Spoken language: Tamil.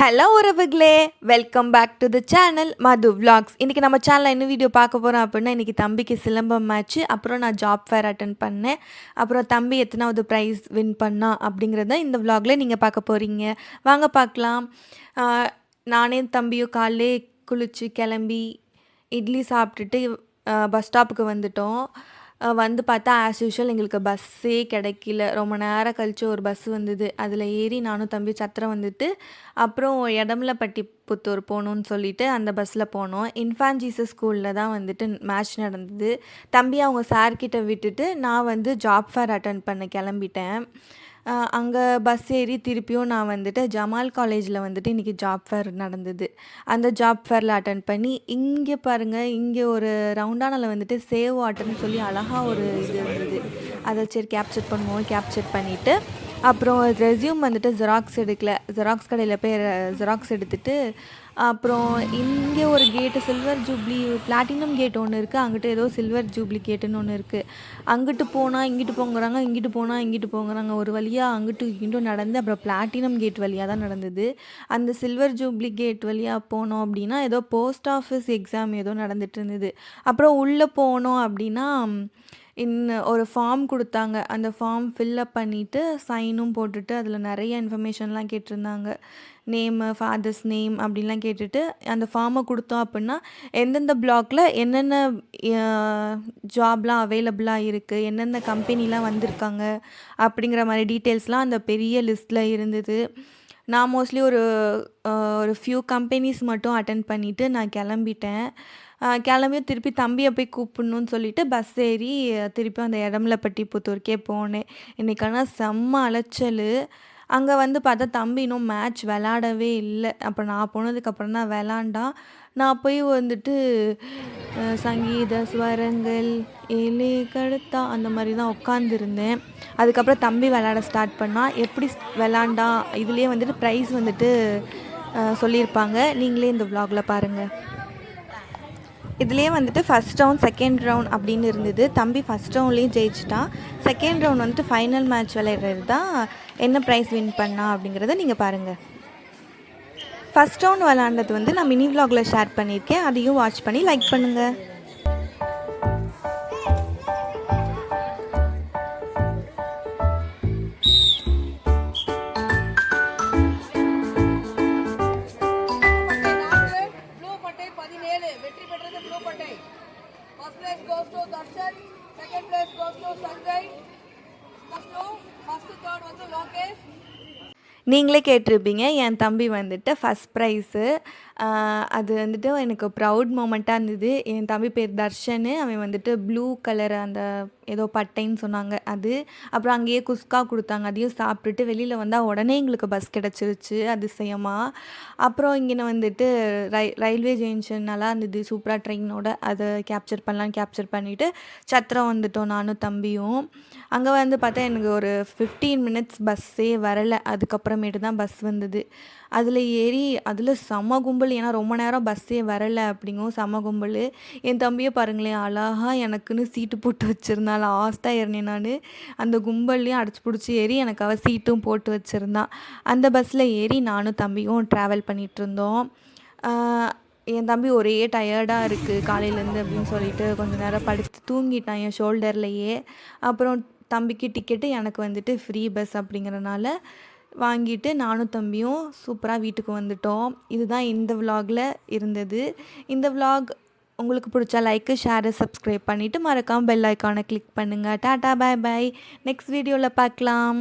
ஹலோ உறவுகளே, welcome back to the channel Madhu vlogs. இன்றைக்கி நம்ம சேனலில் என்ன வீடியோ பார்க்க போகிறோம் அப்படின்னா, இன்றைக்கி தம்பிக்கு சிலம்பம் மேட்ச்சு, அப்புறம் நான் ஜாப் ஃபேர் அட்டன் பண்ணேன். அப்புறம் தம்பி எத்தனாவது ப்ரைஸ் வின் பண்ணா அப்படிங்கிறத இந்த விலாகில் நீங்கள் பார்க்க போகிறீங்க. வாங்க பார்க்கலாம். நானே தம்பியும் காலையிலே குளித்து கிளம்பி இட்லி சாப்பிட்டுட்டு பஸ் ஸ்டாப்புக்கு வந்துட்டோம். வந்து பார்த்தா ஆஸ் யூஷுவல் எங்களுக்கு பஸ்ஸே கிடைக்கல. ரொம்ப நேரம் கழித்து ஒரு பஸ் வந்தது. அதில் ஏறி நானும் தம்பி சத்திரம் வந்துட்டு அப்புறம் எடமலைப்பட்டி புத்தூர் போகணுன்னு சொல்லிட்டு அந்த பஸ்ஸில் போனோம். இன்ஃபான்ட் ஜீசஸ் ஸ்கூலில் தான் வந்துட்டு மேட்ச் நடந்தது. தம்பி அவங்க சார்கிட்ட விட்டுட்டு நான் வந்து ஜாப் ஃபேர் அட்டன் பண்ண கிளம்பிட்டேன். அங்கே பஸ் ஏறி திருப்பியும் நான் வந்துட்டு ஜமால் காலேஜில் வந்துட்டு இன்றைக்கி ஜாப் ஃபேர் நடந்தது. அந்த ஜாப் ஃபேரில் அட்டன் பண்ணி இங்கே பாருங்கள், இங்கே ஒரு ரவுண்டானில் வந்துட்டு சேவ் வாட்டர்னு சொல்லி அழகாக ஒரு இது இருந்தது. அதை சரி கேப்சர் பண்ணுவோம். கேப்சர் பண்ணிவிட்டு அப்புறம் ரெஸ்யூம் வந்துட்டு ஜெராக்ஸ் எடுக்கல. ஜெராக்ஸ் கடையில் போய் ஜெராக்ஸ் எடுத்துகிட்டு அப்புறம் இங்கே ஒரு கேட்டு சில்வர் ஜூப்ளி பிளாட்டினம் கேட் ஒன்று இருக்குது. அங்கிட்டு ஏதோ சில்வர் ஜூப்ளி கேட்டுன்னு ஒன்று இருக்குது. அங்கிட்டு போனால் இங்கிட்டு போங்கிறாங்க, இங்கிட்டு போனால் இங்கிட்டு போங்கிறாங்க. ஒரு வழியாக அங்கிட்டு இங்கிட்டும் நடந்து அப்புறம் பிளாட்டினம் கேட் வழியாக தான் நடந்தது. அந்த சில்வர் ஜூப்ளி கேட் வழியாக போனோம் அப்படின்னா ஏதோ போஸ்ட் ஆஃபீஸ் எக்ஸாம் ஏதோ நடந்துட்டு இருந்தது. அப்புறம் உள்ளே போனோம் அப்படின்னா ஒரு ஃபார்ம் கொடுத்தாங்க. அந்த ஃபார்ம் ஃபில்லப் பண்ணிவிட்டு சைனும் போட்டுட்டு அதில் நிறைய இன்ஃபர்மேஷன்லாம் கேட்டிருந்தாங்க. நேமு, ஃபாதர்ஸ் நேம் அப்படின்லாம் கேட்டுட்டு அந்த ஃபார்மை கொடுத்தோம் அப்படின்னா எந்தெந்த பிளாக்கில் என்னென்ன ஜாப்லாம் அவைலபிளாக இருக்குது, எந்தெந்த கம்பெனிலாம் வந்திருக்காங்க அப்படிங்கிற மாதிரி டீட்டெயில்ஸ்லாம் அந்த பெரிய லிஸ்ட்டில் இருந்தது. நான் மோஸ்ட்லி ஒரு ஃபியூ கம்பெனிஸ் மட்டும் அட்டென்ட் பண்ணிவிட்டு நான் கிளம்பிட்டேன். கிளம்பியும் திருப்பி தம்பியை போய் கூப்பிட்ணுன்னு சொல்லிவிட்டு பஸ் ஏறி திருப்பி அந்த எடமலைப்பட்டி புத்தூருக்கே போனேன். இன்றைக்கான செம்ம அலைச்சல். அங்கே வந்து பார்த்தா தம்பி இன்னும் மேட்ச் விளாடவே இல்லை. அப்புறம் நான் போனதுக்கப்புறம் தான் விளாண்டான். நான் போய் வந்துட்டு சங்கீத ஸ்வரங்கள் ஏலே கடுத்தா அந்த மாதிரி தான் உட்காந்துருந்தேன். அதுக்கப்புறம் தம்பி விளாட ஸ்டார்ட் பண்ணால் எப்படி விளாண்டா இதுலேயே வந்துட்டு ப்ரைஸ் வந்துட்டு சொல்லியிருப்பாங்க. நீங்களே இந்த விலாகில் பாருங்கள். இதுலேயே வந்துட்டு ஃபஸ்ட் ரவுண்ட், செகண்ட் ரவுண்ட் அப்படின்னு இருந்தது. தம்பி ஃபஸ்ட் ரவுண்ட்லேயும் ஜெயிச்சிட்டான். செகண்ட் ரவுண்ட் வந்துட்டு ஃபைனல் மேட்ச் விளையாடுறது தான் என்ன ப்ரைஸ் வின் பண்ணா அப்படிங்கிறத நீங்கள் பாருங்கள். ஃபஸ்ட் ரவுண்ட் விளாண்டது வந்து நான் மினி விலாகில் ஷேர் பண்ணியிருக்கேன். அதையும் வாட்ச் பண்ணி லைக் பண்ணுங்கள். நீங்களே கேட்டிருப்பீங்க, என் தம்பி வந்துட்டு ஃபஸ்ட் ப்ரைஸு. அது வந்துட்டு எனக்கு ப்ரவுட் மூமெண்ட்டாக இருந்தது. என் தம்பி பேர் தர்ஷன். அவன் வந்துட்டு ப்ளூ கலர் அந்த ஏதோ பட்டைன்னு சொன்னாங்க அது. அப்புறம் அங்கேயே குஸ்கா கொடுத்தாங்க. அதையும் சாப்பிட்டுட்டு வெளியில் வந்தால் உடனே எங்களுக்கு பஸ் கிடச்சிருச்சு அதிசயமாக. அப்புறம் இங்கே வந்துட்டு ரயில்வே ஜங்ஷன் நல்லா இருந்தது, சூப்பராக ட்ரெயினோட. அதை கேப்சர் கேப்சர் பண்ணிவிட்டு சத்திரம் வந்துட்டோம் நானும் தம்பியும். அங்கே வந்து பார்த்தா எனக்கு ஒரு 15 மினிட்ஸ் பஸ்ஸே வரலை. அதுக்கப்புறமேட்டு தான் பஸ் வந்தது. அதில் ஏறி அதில் செம கும்பல். ஏன்னா ரொம்ப நேரம் பஸ்ஸே வரலை அப்படிங்கவும் செம கும்பல். என் தம்பியை பாருங்களேன், அழகாக எனக்குன்னு சீட்டு போட்டு வச்சுருந்தான். லாஸ்ட்டாக ஏறினேன் நான். அந்த கும்பல்லையும் அடிச்சு பிடிச்சி ஏறி எனக்கு அவள் சீட்டும் போட்டு வச்சுருந்தான். அந்த பஸ்ஸில் ஏறி நானும் தம்பியும் ட்ராவல் பண்ணிகிட்ருந்தோம். என் தம்பி ஒரே டயர்டாக இருக்குது காலையிலேருந்து அப்படின்னு சொல்லிட்டு கொஞ்சம் நேரம் படுத்து தூங்கிட்டான் என் ஷோல்டர்லையே. அப்புறம் தம்பிக்கு டிக்கெட்டு, எனக்கு வந்துட்டு ஃப்ரீ பஸ் அப்படிங்கிறனால வாங்கிட்டு நானும் தம்பியும் சூப்பராக வீட்டுக்கு வந்துட்டோம். இதுதான் இந்த விலாகில் இருந்தது. இந்த விலாக் உங்களுக்கு பிடிச்சா லைக்கு, ஷேரு, சப்ஸ்கிரைப் பண்ணிவிட்டு மறக்காமல் பெல் ஐக்கானை கிளிக் பண்ணுங்கள். டாட்டா, பாய் பாய். நெக்ஸ்ட் வீடியோவில் பார்க்கலாம்.